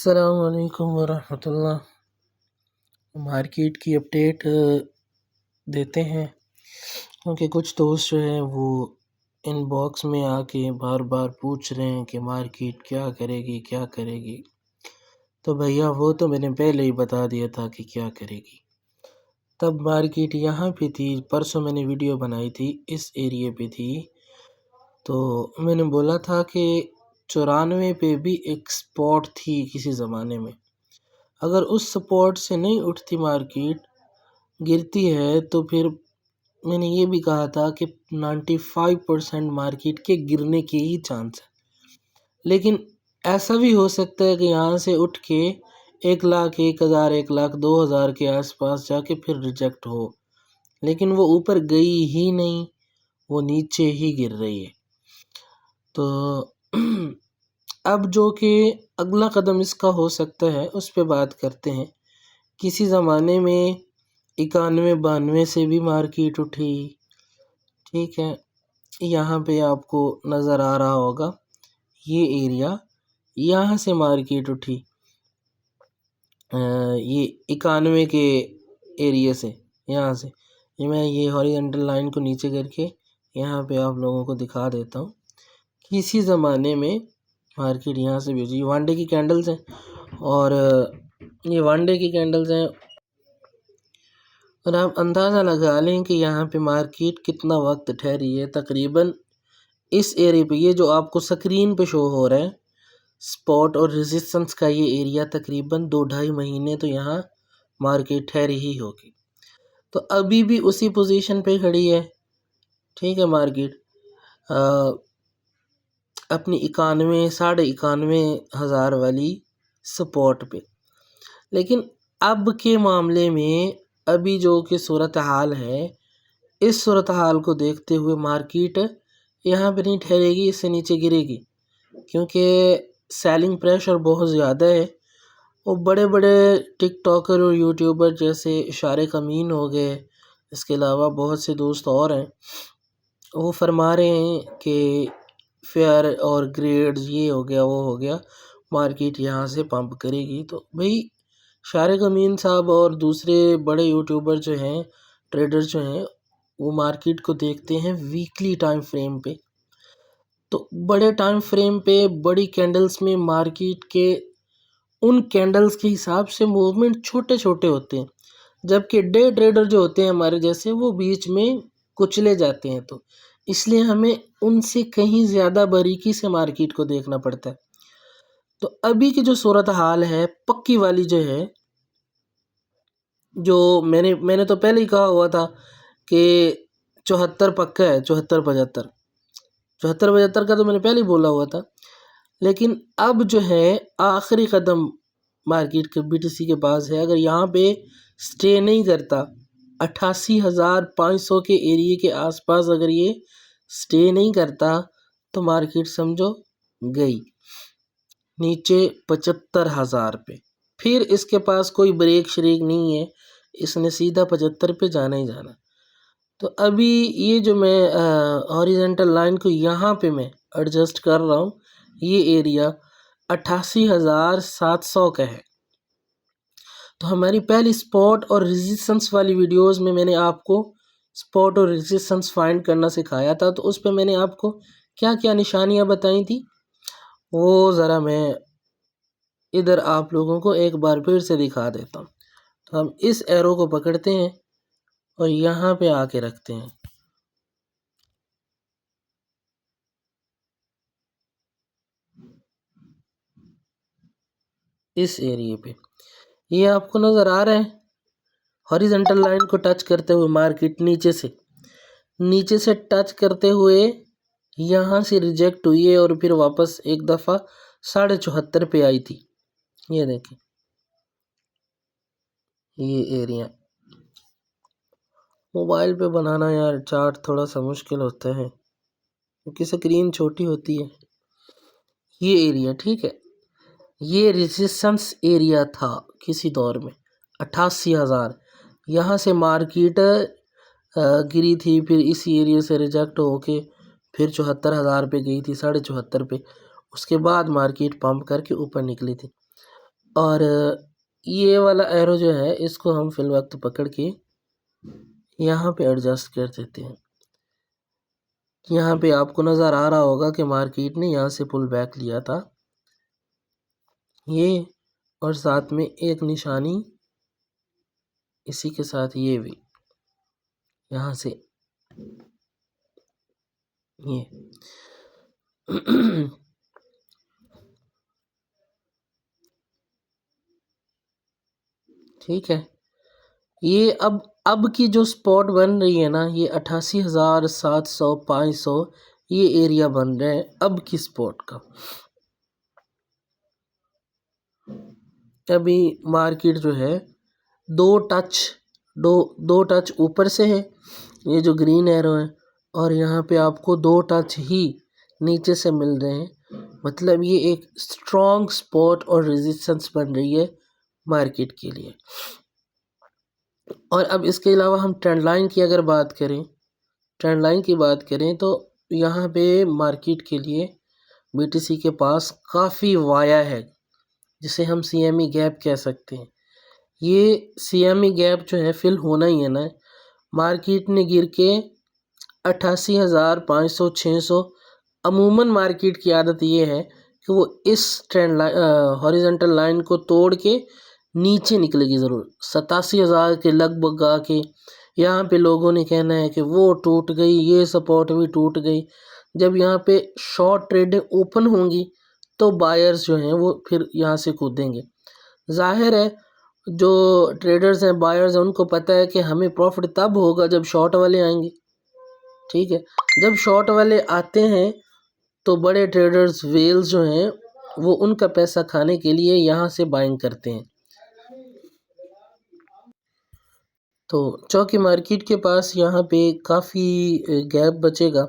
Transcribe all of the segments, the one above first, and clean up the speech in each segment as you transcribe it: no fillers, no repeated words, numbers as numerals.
السلام علیکم ورحمۃ اللہ۔ مارکیٹ کی اپڈیٹ دیتے ہیں کیونکہ کچھ دوست جو ہیں وہ ان باکس میں آ کے بار بار پوچھ رہے ہیں کہ مارکیٹ کیا کرے گی۔ تو بھیا وہ تو میں نے پہلے ہی بتا دیا تھا کہ کیا کرے گی۔ تب مارکیٹ یہاں پہ تھی، پرسوں میں نے ویڈیو بنائی تھی، اس ایریے پہ تھی، تو میں نے بولا تھا کہ 94 پہ بھی ایک سپورٹ تھی کسی زمانے میں، اگر اس سپورٹ سے نہیں اٹھتی مارکیٹ، گرتی ہے، تو پھر میں نے یہ بھی کہا تھا کہ 95% مارکیٹ کے گرنے کے ہی چانس ہے، لیکن ایسا بھی ہو سکتا ہے کہ یہاں سے اٹھ کے 1 لاکھ 1 ہزار 1 لاکھ 2 ہزار کے آس پاس جا کے پھر ریجیکٹ ہو، لیکن وہ اوپر گئی ہی نہیں، وہ نیچے ہی گر رہی ہے۔ تو اب جو کہ اگلا قدم اس کا ہو سکتا ہے اس پہ بات کرتے ہیں۔ کسی زمانے میں 91-92 سے بھی مارکیٹ اٹھی، ٹھیک ہے، یہاں پہ آپ کو نظر آ رہا ہوگا یہ ایریا، یہاں سے مارکیٹ اٹھی، یہ 91 کے ایریے سے، یہاں سے میں یہ ہاریزونٹل لائن کو نیچے کر کے یہاں پہ آپ لوگوں کو دکھا دیتا ہوں۔ کسی زمانے میں مارکیٹ یہاں سے بھی یہ 1 ڈے کی کینڈلز ہیں، اور یہ 1 ڈے کی کینڈلز ہیں، اور آپ اندازہ لگا لیں کہ یہاں پہ مارکیٹ کتنا وقت ٹھہری ہے۔ تقریباً اس ایرے پہ، یہ جو آپ کو سکرین پہ شو ہو رہا ہے سپورٹ اور ریزسٹنس کا یہ ایریا، تقریباً 2-2.5 مہینے تو یہاں مارکیٹ ٹھہری ہی ہوگی، تو ابھی بھی اسی پوزیشن پہ کھڑی ہے، ٹھیک ہے۔ مارکیٹ اپنی 91-91.5 ہزار والی سپورٹ پہ، لیکن اب کے معاملے میں ابھی جو کہ صورتحال ہے، اس صورتحال کو دیکھتے ہوئے مارکیٹ یہاں پہ نہیں ٹھہرے گی، اس سے نیچے گرے گی، کیونکہ سیلنگ پریشر بہت زیادہ ہے۔ وہ بڑے بڑے ٹک ٹاکر اور یوٹیوبر جیسے اشارق امین ہو گئے، اس کے علاوہ بہت سے دوست اور ہیں، وہ فرما رہے ہیں کہ فیئر اور گریڈز یہ ہو گیا وہ ہو گیا، مارکیٹ یہاں سے پمپ کرے گی۔ تو بھئی اشارق امین صاحب اور دوسرے بڑے یوٹیوبر جو ہیں، ٹریڈر جو ہیں، وہ مارکیٹ کو دیکھتے ہیں ویکلی ٹائم فریم پہ، تو بڑے ٹائم فریم پہ بڑی کینڈلز میں مارکیٹ کے ان کینڈلز کے حساب سے موومنٹ چھوٹے چھوٹے ہوتے ہیں، جبکہ ڈے ٹریڈر جو ہوتے ہیں ہمارے جیسے، وہ بیچ میں کچلے جاتے ہیں، تو اس لیے ہمیں ان سے کہیں زیادہ باریکی سے مارکیٹ کو دیکھنا پڑتا ہے۔ تو ابھی کی جو صورتحال ہے پکی والی جو ہے، جو میں نے تو پہلے ہی کہا ہوا تھا کہ 74 پکا ہے، 74-75 کا تو میں نے پہلے ہی بولا ہوا تھا، لیکن اب جو ہے آخری قدم مارکیٹ کے BTC کے پاس ہے۔ اگر یہاں پہ سٹے نہیں کرتا 88,500 کے ایریے کے آس پاس، اگر یہ سٹے نہیں کرتا تو مارکیٹ سمجھو گئی نیچے 75,000 پہ، پھر اس کے پاس کوئی بریک شریک نہیں ہے، اس نے سیدھا 75 پہ جانا ہی جانا۔ تو ابھی یہ جو میں ہاریزونٹل لائن کو یہاں پہ میں ایڈجسٹ کر رہا ہوں، یہ ایریا 88,700 کا ہے۔ تو ہماری پہلی سپورٹ اور ریزسٹنس والی ویڈیوز میں نے آپ کو سپورٹ اور ریزسٹنس فائنڈ کرنا سکھایا تھا، تو اس پہ میں نے آپ کو کیا کیا نشانیاں بتائی تھی، وہ ذرا میں ادھر آپ لوگوں کو ایک بار پھر سے دکھا دیتا ہوں۔ تو ہم اس ایرو کو پکڑتے ہیں اور یہاں پہ آ کے رکھتے ہیں، اس ایریے پہ، یہ آپ کو نظر آ رہا ہے ہاریزونٹل لائن کو ٹچ کرتے ہوئے مارکیٹ نیچے سے ٹچ کرتے ہوئے یہاں سے ریجیکٹ ہوئی ہے، اور پھر واپس ایک دفعہ 74.5 پہ آئی تھی۔ یہ دیکھیں یہ ایریا، موبائل پہ بنانا یار چارٹ تھوڑا سا مشکل ہوتا ہے کیونکہ سکرین چھوٹی ہوتی ہے۔ یہ ایریا ٹھیک ہے، یہ ریزسٹنس ایریا تھا کسی دور میں 88,000، یہاں سے مارکیٹ گری تھی، پھر اسی ایریا سے ریجیکٹ ہو کے پھر 74,000 پہ گئی تھی، 74.5 پہ، اس کے بعد مارکیٹ پمپ کر کے اوپر نکلی تھی۔ اور یہ والا ایرو جو ہے اس کو ہم فی الوقت پکڑ کے یہاں پہ ایڈجسٹ کر دیتے ہیں. یہاں پہ آپ کو نظر آ رہا ہوگا کہ مارکیٹ نے یہاں سے پل بیک لیا تھا یہ، اور ساتھ میں ایک نشانی اسی کے ساتھ یہ بھی یہاں سے یہ ٹھیک ہے. یہ اب کی جو سپورٹ بن رہی ہے نا، یہ 88,700 500 یہ ایریا بن رہا ہے اب کی سپورٹ کا. ابھی مارکیٹ جو ہے دو ٹچ اوپر سے ہے، یہ جو گرین ایرو ہے، اور یہاں پہ آپ کو 2 ٹچ ہی نیچے سے مل رہے ہیں. مطلب یہ ایک اسٹرانگ سپورٹ اور ریزسٹنس بن رہی ہے مارکیٹ کے لیے. اور اب اس کے علاوہ ہم ٹرینڈ لائن کی اگر بات کریں تو یہاں پہ مارکیٹ کے لیے بی ٹی سی کے پاس کافی وایا ہے جسے ہم سی ایم ای گیپ کہہ سکتے ہیں. یہ سی ایم ای گیپ جو ہے فل ہونا ہی ہے نا. مارکیٹ نے گر کے 88,500 600، عموماً مارکیٹ کی عادت یہ ہے کہ وہ اس ٹرینڈ ہاریزنٹل لائن کو توڑ کے نیچے نکلے گی ضرور. 87,000 کے لگ بھگ آ کے یہاں پہ لوگوں نے کہنا ہے کہ وہ ٹوٹ گئی، یہ سپورٹ بھی ٹوٹ گئی. جب یہاں پہ شارٹ ٹریڈیں اوپن ہوں گی تو بائرز جو ہیں وہ پھر یہاں سے کودیں گے. ظاہر ہے جو ٹریڈرز ہیں، بائرز ہیں، ان کو پتہ ہے کہ ہمیں پروفٹ تب ہوگا جب شارٹ والے آئیں گے. ٹھیک ہے، جب شارٹ والے آتے ہیں تو بڑے ٹریڈرز ویلز جو ہیں وہ ان کا پیسہ کھانے کے لیے یہاں سے بائنگ کرتے ہیں. تو چونکہ مارکیٹ کے پاس یہاں پہ کافی گیپ بچے گا،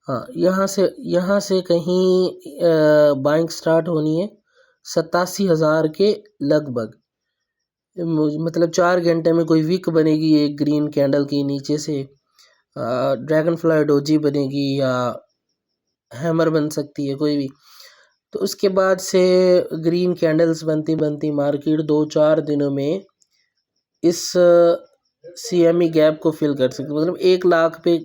ہاں یہاں سے کہیں بائنگ سٹارٹ ہونی ہے 87,000 کے لگ بھگ. مطلب 4 گھنٹے میں کوئی ویک بنے گی ایک گرین کینڈل کی، نیچے سے ڈریگن فلائی ڈوجی بنے گی یا ہیمر بن سکتی ہے کوئی بھی. تو اس کے بعد سے گرین کینڈلز بنتی مارکیٹ 2-4 دنوں میں اس سی ایم ای گیپ کو فل کر سکتی. مطلب 1 لاکھ پہ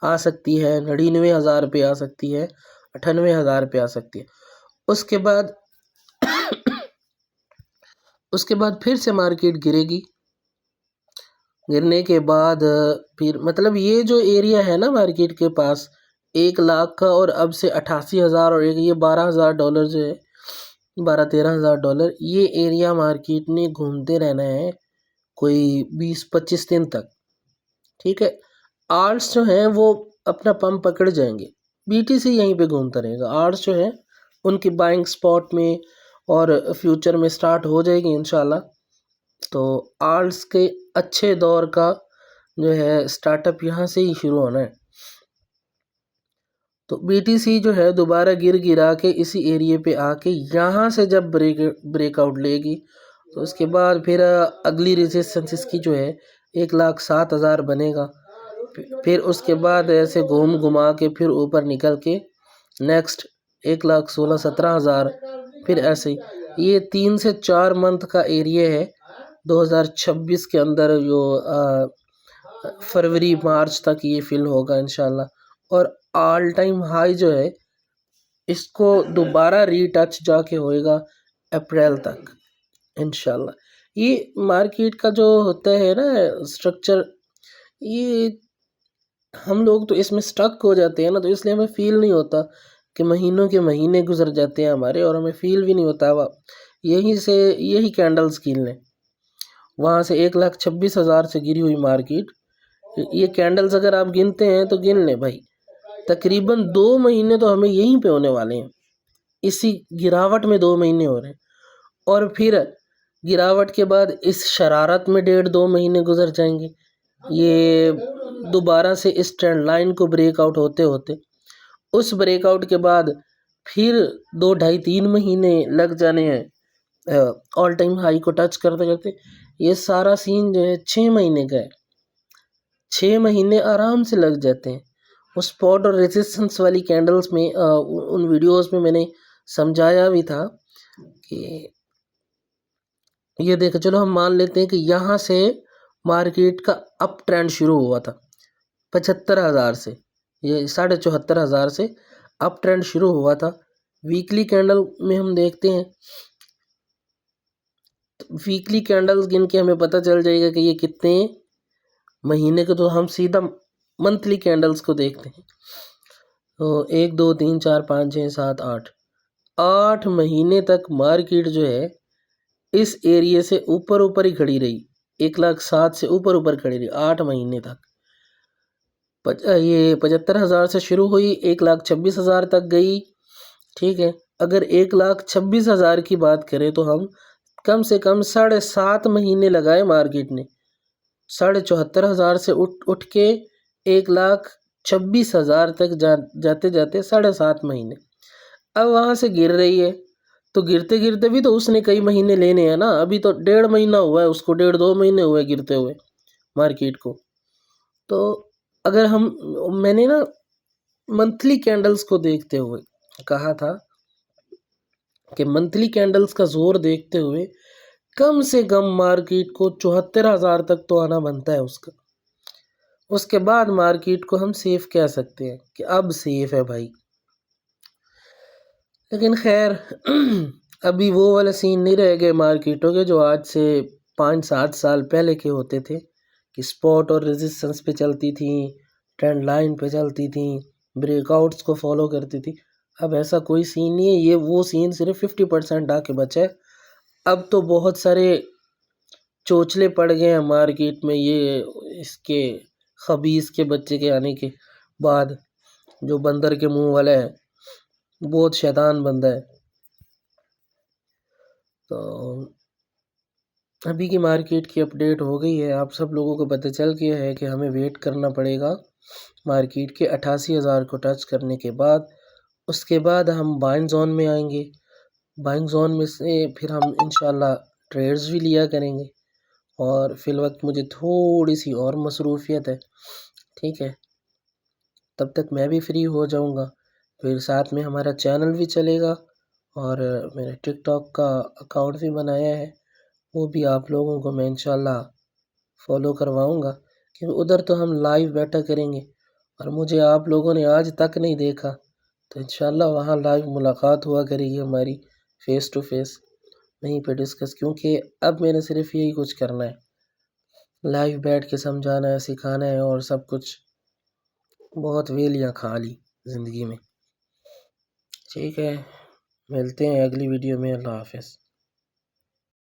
آ سکتی ہے، 99,000 پہ آ سکتی ہے، 98,000 پہ آ سکتی ہے. اس کے بعد پھر سے مارکیٹ گرے گی. گرنے کے بعد پھر مطلب یہ جو ایریا ہے نا مارکیٹ کے پاس 1 لاکھ کا، اور اب سے 88,000 اور یہ $12,000 جو ہے، $12-13,000 یہ ایریا مارکیٹ نے گھومتے رہنا ہے کوئی 20-25 دن تک. ٹھیک ہے، آرٹس جو ہیں وہ اپنا پمپ پکڑ جائیں گے، بی ٹی سی یہیں پہ گھومتا رہے گا. آرٹس جو ہیں ان کی بائنگ سپاٹ میں اور فیوچر میں سٹارٹ ہو جائے گی انشاءاللہ. تو آرٹس کے اچھے دور کا جو ہے سٹارٹ اپ یہاں سے ہی شروع ہونا ہے. تو بی ٹی سی جو ہے دوبارہ گرا کے اسی ایریے پہ آ کے یہاں سے جب بریک آؤٹ لے گی تو اس کے بعد پھر اگلی ریزسٹنس اس کی جو ہے 1,07,000 بنے گا. پھر اس کے بعد ایسے گھما کے پھر اوپر نکل کے نیکسٹ 1,16,17,000، پھر ایسے ہی. یہ 3 سے 4 منتھ کا ایریا ہے 2026 کے اندر، جو فروری مارچ تک یہ فل ہوگا انشاءاللہ. اور آل ٹائم ہائی جو ہے اس کو دوبارہ ری ٹچ جا کے ہوئے گا اپریل تک انشاءاللہ. یہ مارکیٹ کا جو ہوتا ہے نا سٹرکچر، یہ ہم لوگ تو اس میں سٹک ہو جاتے ہیں نا، تو اس لیے ہمیں فیل نہیں ہوتا کہ مہینوں کے مہینے گزر جاتے ہیں ہمارے، اور ہمیں فیل بھی نہیں ہوتا. یہی کینڈلز گن لیں، وہاں سے 1,26,000 سے گری ہوئی مارکیٹ. یہ کینڈلز اگر آپ گنتے ہیں تو گن لیں بھائی، تقریباً 2 مہینے تو ہمیں یہیں پہ ہونے والے ہیں. اسی گراوٹ میں 2 مہینے ہو رہے ہیں، اور پھر گراوٹ کے بعد اس شرارت میں 1.5-2 مہینے گزر جائیں گے. یہ دوبارہ سے اس ٹرینڈ لائن کو بریک آؤٹ ہوتے اس بریک آؤٹ کے بعد پھر 2-2.5-3 مہینے لگ جانے ہیں آل ٹائم ہائی کو ٹچ کرتے. یہ سارا سین جو ہے 6 مہینے کا ہے. 6 مہینے آرام سے لگ جاتے ہیں. وہ سپورٹ اور ریزسٹنس والی کینڈلز میں ان ویڈیوز میں نے سمجھایا بھی تھا کہ یہ دیکھیں، چلو ہم مان لیتے ہیں کہ یہاں سے مارکیٹ کا اپ ٹرینڈ شروع ہوا تھا 75,000 سے، یہ 74,500 سے اپ ٹرینڈ شروع ہوا تھا۔ ویکلی کینڈل میں ہم دیکھتے ہیں، ویکلی کینڈلز گن کے ہمیں پتہ چل جائے گا کہ یہ کتنے مہینے کے، تو ہم سیدھا منتھلی کینڈلز کو دیکھتے ہیں۔ تو 1 2 3 4 5 6 7 8 مہینے تک مارکیٹ جو ہے اس ایریے سے اوپر ہی کھڑی رہی، 1,07,000 سے اوپر کھڑی رہی 8 مہینے تک۔ یہ 75,000 سے شروع ہوئی، 1,26,000 تک گئی، ٹھیک ہے۔ اگر 1,26,000 کی بات کریں تو ہم کم سے کم 7.5 مہینے لگائے مارکیٹ نے، 74,500 سے اٹھ کے 1,26,000 تک جاتے 7.5 مہینے۔ اب وہاں سے گر رہی ہے، تو گرتے گرتے بھی تو اس نے کئی مہینے لینے ہیں نا، ابھی تو 1.5 مہینہ ہوا ہے اس کو، 1.5 2 مہینے ہوئے گرتے ہوئے مارکیٹ کو۔ تو اگر میں نے نا منتھلی کینڈلز کو دیکھتے ہوئے کہا تھا کہ منتھلی کینڈلز کا زور دیکھتے ہوئے کم سے کم مارکیٹ کو 74,000 تک تو آنا بنتا ہے اس کا، اس کے بعد مارکیٹ کو ہم سیف کہہ سکتے ہیں کہ اب سیف ہے بھائی۔ لیکن خیر ابھی وہ والا سین نہیں رہ گئے مارکیٹوں کے جو آج سے 5-7 سال پہلے کے ہوتے تھے، کہ سپورٹ اور ریزسٹنس پہ چلتی تھیں، ٹرینڈ لائن پہ چلتی تھیں، بریک آؤٹس کو فالو کرتی تھی۔ اب ایسا کوئی سین نہیں ہے، یہ وہ سین صرف 50% آ کے بچا ہے۔ اب تو بہت سارے چوچلے پڑ گئے ہیں مارکیٹ میں، یہ اس کے خبیث کے بچے کے آنے کے بعد، جو بندر کے منہ والا ہے، بہت شیطان بندہ ہے۔ تو ابھی کی مارکیٹ کی اپڈیٹ ہو گئی ہے، آپ سب لوگوں کو پتہ چل گیا ہے کہ ہمیں ویٹ کرنا پڑے گا مارکیٹ کے 88,000 کو ٹچ کرنے کے بعد۔ اس کے بعد ہم بائنگ زون میں آئیں گے، بائنگ زون میں سے پھر ہم انشاءاللہ ٹریڈز بھی لیا کریں گے۔ اور فی الوقت مجھے تھوڑی سی اور مصروفیت ہے، ٹھیک ہے، تب تک میں بھی فری ہو جاؤں گا، پھر ساتھ میں ہمارا چینل بھی چلے گا، اور میں نے ٹک ٹاک کا اکاؤنٹ بھی بنایا ہے، وہ بھی آپ لوگوں کو میں انشاءاللہ فالو کرواؤں گا، کیونکہ ادھر تو ہم لائیو بیٹھا کریں گے، اور مجھے آپ لوگوں نے آج تک نہیں دیکھا، تو انشاءاللہ وہاں لائیو ملاقات ہوا کرے گی ہماری، فیس ٹو فیس، وہیں پہ ڈسکس، کیونکہ اب میں نے صرف یہی کچھ کرنا ہے، لائیو بیٹھ کے سمجھانا ہے، سکھانا ہے، اور سب کچھ بہت ویلیاں کھا لی زندگی میں۔ ٹھیک ہے، ملتے ہیں اگلی ویڈیو میں، اللہ حافظ۔